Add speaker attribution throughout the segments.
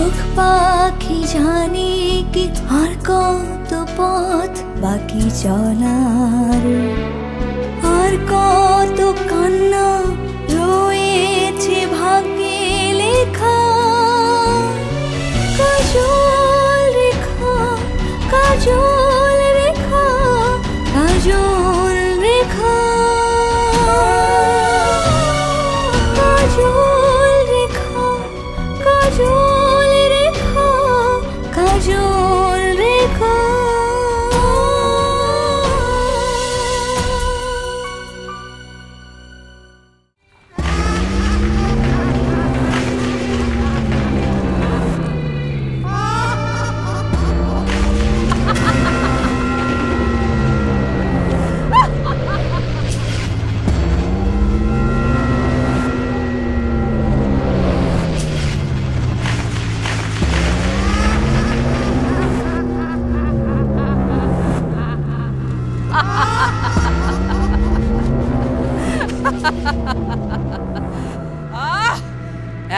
Speaker 1: চোখ পাখি জানে কি আর কত পথ বাকি চলার, আর কত কান্না রয়েছে ভাগ্যে লেখা। কাজল রেখা, কাজল রেখা, কাজল রেখা, কাজল রেখা, কাজল রেখা, কাজল রেখা।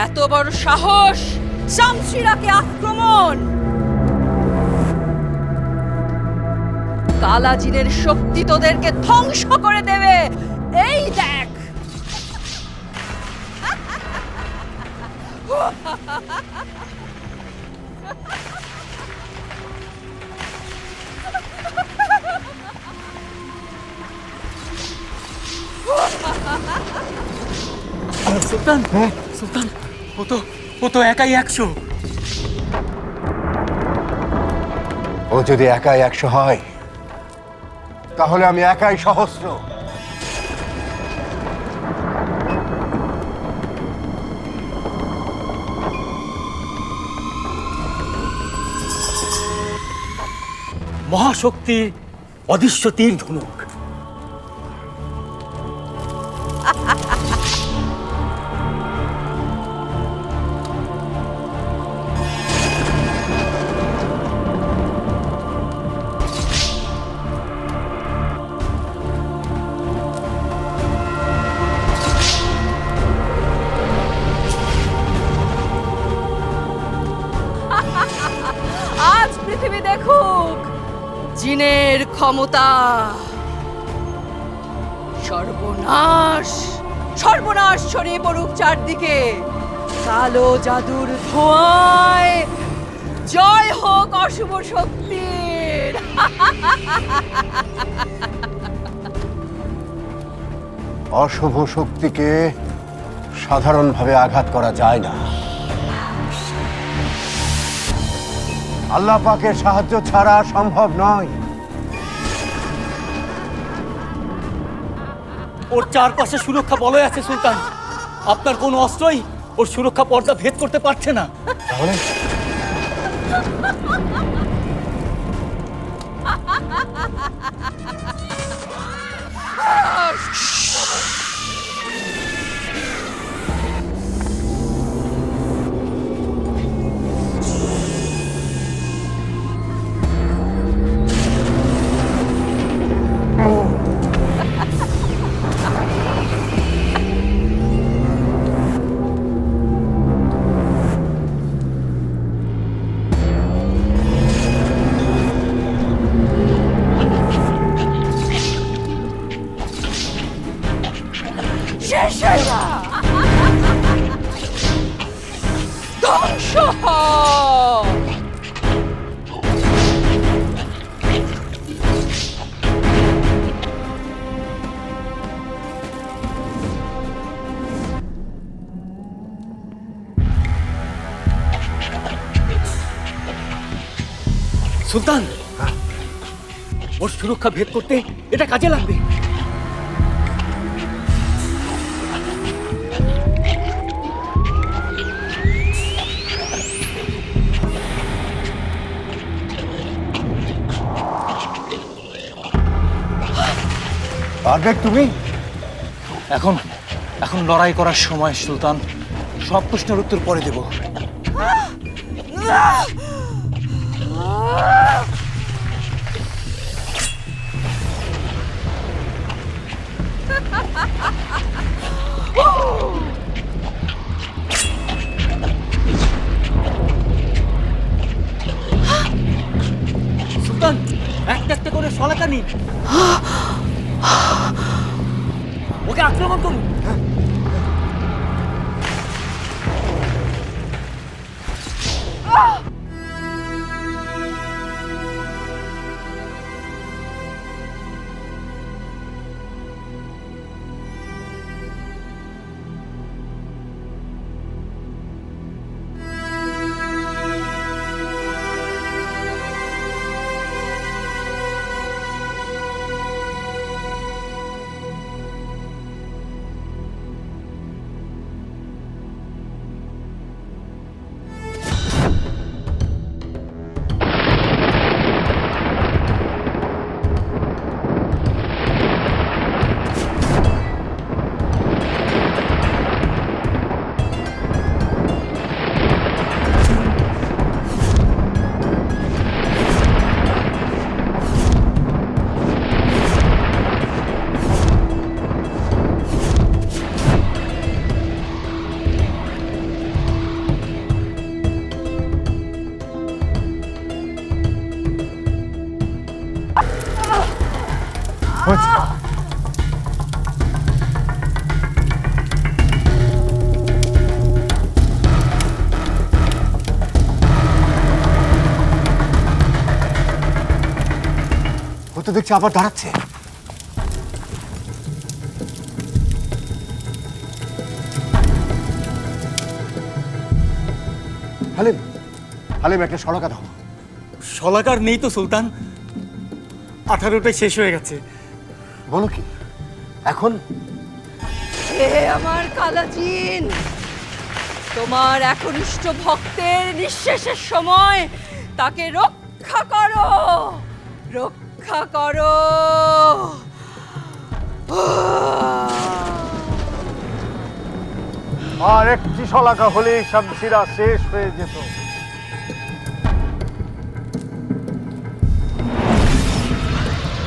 Speaker 2: এত বড় সাহস, শামশিরাকে আক্রমণ! কালাজিনের শক্তি তোদেরকে ধ্বংস করে দেবে। এই দেখ,
Speaker 3: সুলতান, সুলতান, ও তো একাই 100।
Speaker 4: ও যদি একাই 100 হয় তাহলে আমি একাই সহস্র।
Speaker 3: মহাশক্তি অদৃশ্য তীর ধনুক।
Speaker 2: আজ পৃথিবী দেখুক জিনের ক্ষমতা। সর্বনাশ, সর্বনাশ ছড়িয়ে পড়ুক চারদিকে। কালো জাদুর ধোঁয়ায় জয় হোক অশুভ শক্তির।
Speaker 4: অশুভ শক্তিকে সাধারণভাবে আঘাত করা যায় না। আল্লাহ পাকের সাহায্য ছাড়া সম্ভব নয়।
Speaker 3: ওর চারপাশে সুরক্ষা বলয় আছে সুলতান। আপনার কোন অস্ত্রই ওর সুরক্ষা পর্দা ভেদ করতে পারছে না।
Speaker 4: তাহলে
Speaker 2: ধ্বংস হ!
Speaker 3: সুলতান, ওর সুরক্ষা ভেদ করতে এটা কাজে লাগবে।
Speaker 4: পারবে তুমি?
Speaker 3: এখন এখন লড়াই করার সময় সুলতান। সব প্রশ্নের উত্তর পরে দেব। শলাকা নিন, ওকে আক্রমণ করুন।
Speaker 4: ও তো দেখছি আবার দাঁড়াচ্ছে। হালিম, হালিম একটা সড়কা দাও।
Speaker 3: শলাকার নেই তো সুলতান, 18টাই শেষ হয়ে গেছে।
Speaker 4: বলো কি এখন?
Speaker 2: হে আমার কালাজিন, তোমার একনিষ্ঠ ভক্তের নিঃশেষের সময় তাকে রক্ষা করো, রক্ষা করো।
Speaker 5: আর একটি শলাকা হলেই শামসিরা শেষ হয়ে যেত।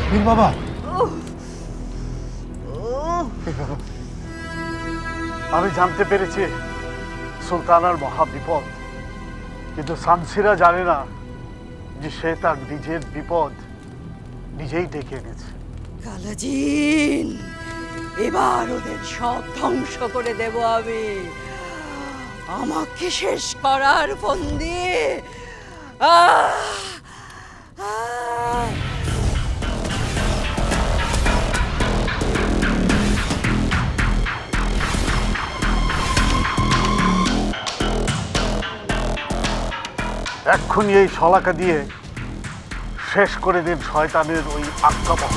Speaker 4: পীর বাবা,
Speaker 5: আমি জানতে পেরেছি সুলতানার মহা বিপদ, কিন্তু শামসিরা জানে না যে সে তার নিজের বিপদ নিজেই ডেকে এনেছে।
Speaker 2: কালাজিন, এবার ওদের সব ধ্বংস করে দেব আমি। আমাকে শেষ করার ফন্দি।
Speaker 5: এক্ষুনি এই শলাকা দিয়ে শেষ করে দিন শয়তানের ওই আক্রমণ।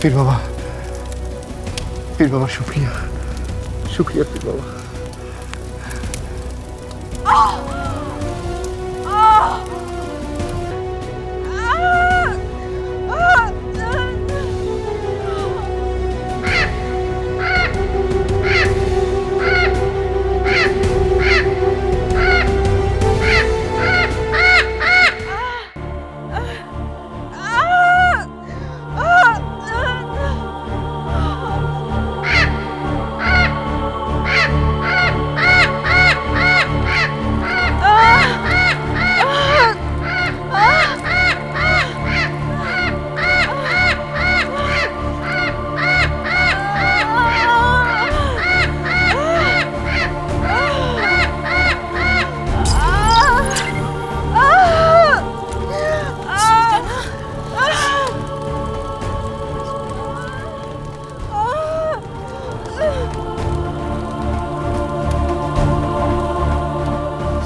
Speaker 4: পীর বাবা, পীর বাবা, শুক্রিয়া, শুক্রিয়া পীর বাবা।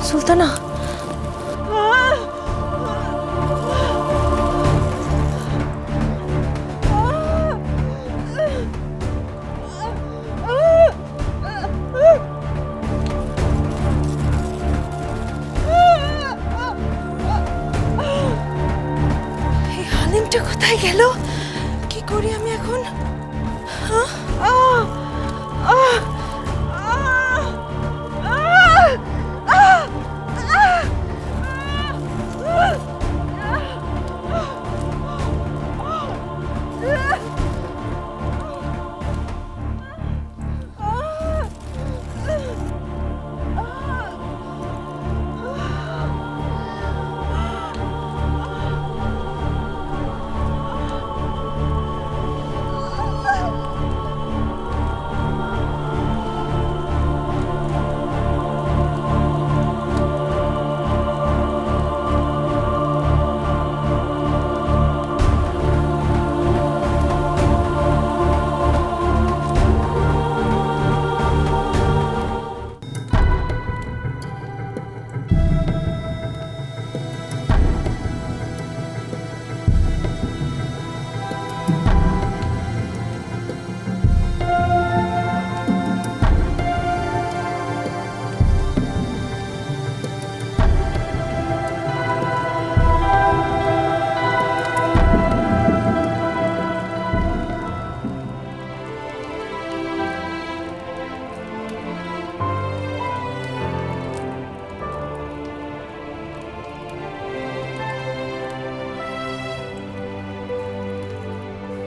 Speaker 1: সুলতানা, কোথায় গেল? কি করি আমি এখন?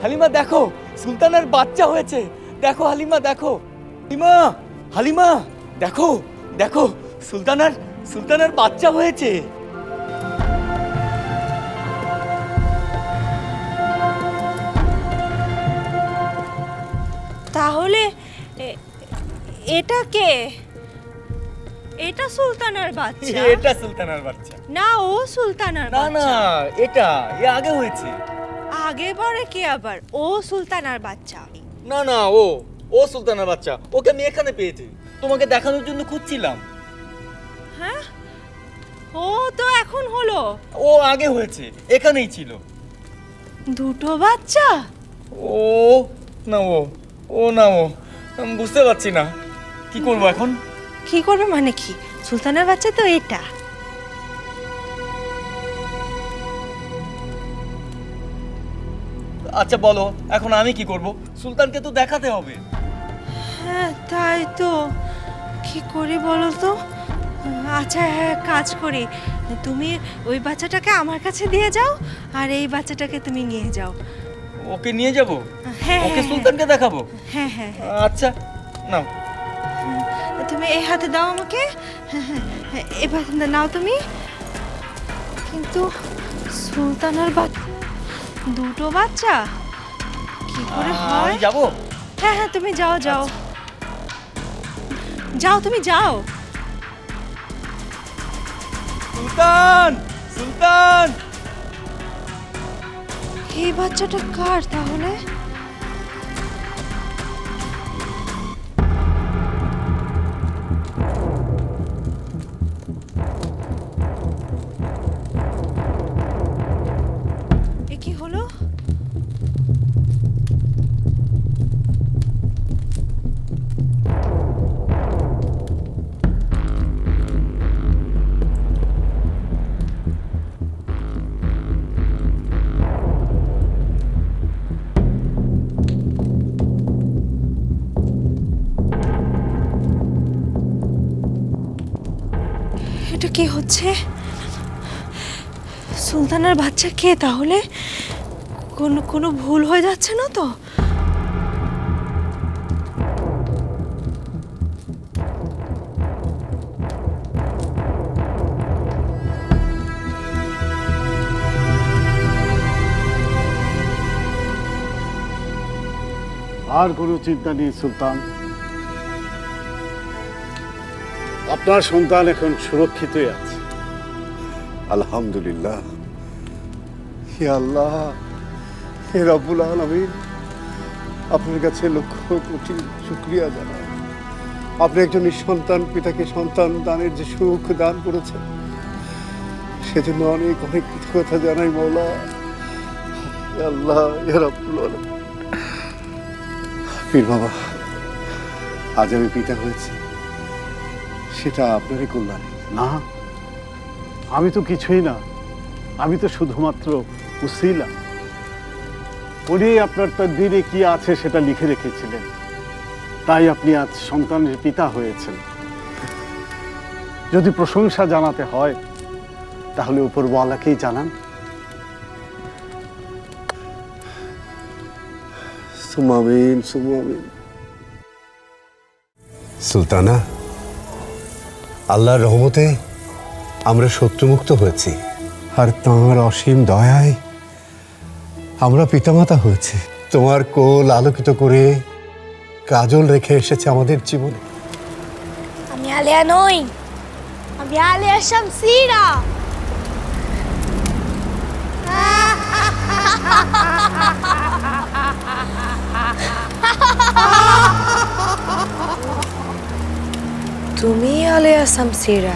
Speaker 3: হালিমা দেখো, সুলতানের বাচ্চা হয়েছে। দেখো হালিমা, দেখো হালিমা, হালিমা দেখো, দেখো সুলতানের বাচ্চা হয়েছে।
Speaker 1: তাহলে এটা কে? এটা সুলতানার বাচ্চা?
Speaker 3: এটা সুলতানের বাচ্চা
Speaker 1: না, ও সুলতানার
Speaker 3: না,
Speaker 1: বাচ্চা।
Speaker 3: না এটা আগে হয়েছে।
Speaker 1: আগে পরে কে আবার? ও সুলতানার বাচ্চা।
Speaker 3: না না, ও সুলতানের বাচ্চা। ওকে আমি এখানে পেয়েছি, তোমাকে দেখানোর জন্য খুঁজছিলাম।
Speaker 1: হ্যাঁ, ও তো এখন হলো।
Speaker 3: ও আগে হয়েছে, এখানেই ছিল।
Speaker 1: দুটো বাচ্চা?
Speaker 3: ও না, ও না, আমি বুঝতে পারছি না কি করবো এখন।
Speaker 1: কি করবে মানে কি? সুলতানের বাচ্চা তো এটা।
Speaker 3: আচ্ছা বলো, এখন আমি কি করব? সুলতানকে তো দেখাতে হবে।
Speaker 1: হ্যাঁ তাই তো, কি করি বলো তো? আচ্ছা হ্যাঁ, কাজ করি, তুমি ওই বাচ্চাটাকে আমার কাছে দিয়ে যাও আর এই বাচ্চাটাকে তুমি নিয়ে যাও।
Speaker 3: ওকে নিয়ে যাব?
Speaker 1: হ্যাঁ
Speaker 3: ওকে
Speaker 1: হ্যাঁ,
Speaker 3: সুলতানকে দেখাবো?
Speaker 1: হ্যাঁ হ্যাঁ হ্যাঁ।
Speaker 3: আচ্ছা নাও।
Speaker 1: তুমি এই হাতে দাও আমাকে। হ্যাঁ হ্যাঁ, এবার নাও তুমি। কিন্তু সুলতানের বাচ্চা, দুটো বাচ্চা কি করে হয়?
Speaker 3: আমি যাব?
Speaker 1: হ্যাঁ হ্যাঁ, তুমি যাও যাও যাও, তুমি যাও।
Speaker 3: সুলতান, সুলতান!
Speaker 1: এই বাচ্চাটা কার তাহলে? এ কি হলো? এটা কি হচ্ছে? সুলতানের বাচ্চা কে তাহলে? কোনো ভুল হয়ে যাচ্ছে না তো?
Speaker 5: আর কোনো চিন্তা নেই সুলতান, আপনার সন্তান এখন সুরক্ষিতই আছে।
Speaker 4: আলহামদুলিল্লাহ। হে আল্লাহ, হে রব্বুল আলামিন, আপনার কাছে লক্ষ কোটি শুকরিয়া জানাই। আপনি একজন নিঃসন্তান পিতাকে সন্তান দানের যে সুখ দান করেছেন, সেজন্য অনেক অনেক কৃতজ্ঞতা জানাই মওলা। হে আল্লাহ, হে রব্বুল আলামিন। পীর বাবা, আজ আমি পিতা হয়েছি, সেটা আপনারই কল্যাণে।
Speaker 5: না, আমি তো কিছুই না, আমি তো শুধুমাত্র উসিলা। উনি আপনার তকদিরে কি আছে সেটা লিখে রেখেছিলেন, তাই আপনি আজ সন্তানের পিতা হয়েছেন। যদি প্রশংসা জানাতে হয় তাহলে উপরওয়ালাকেই জানান।
Speaker 4: সুমামিন সুমামিন।
Speaker 6: সুলতানা, আল্লাহর রহমতে আমরা শত্রুমুক্ত হয়েছি, আর তাঁর অসীম দয়ায় আমরা পিতামাতা হয়েছি। তোমার কোল আলোকিত করে কাজল রেখে এসেছে আমাদের জীবনে।
Speaker 7: আমি আলিয়া নই, আমি আলিয়া শামসীরা।
Speaker 1: তুমি আলেয়া শামসীরা?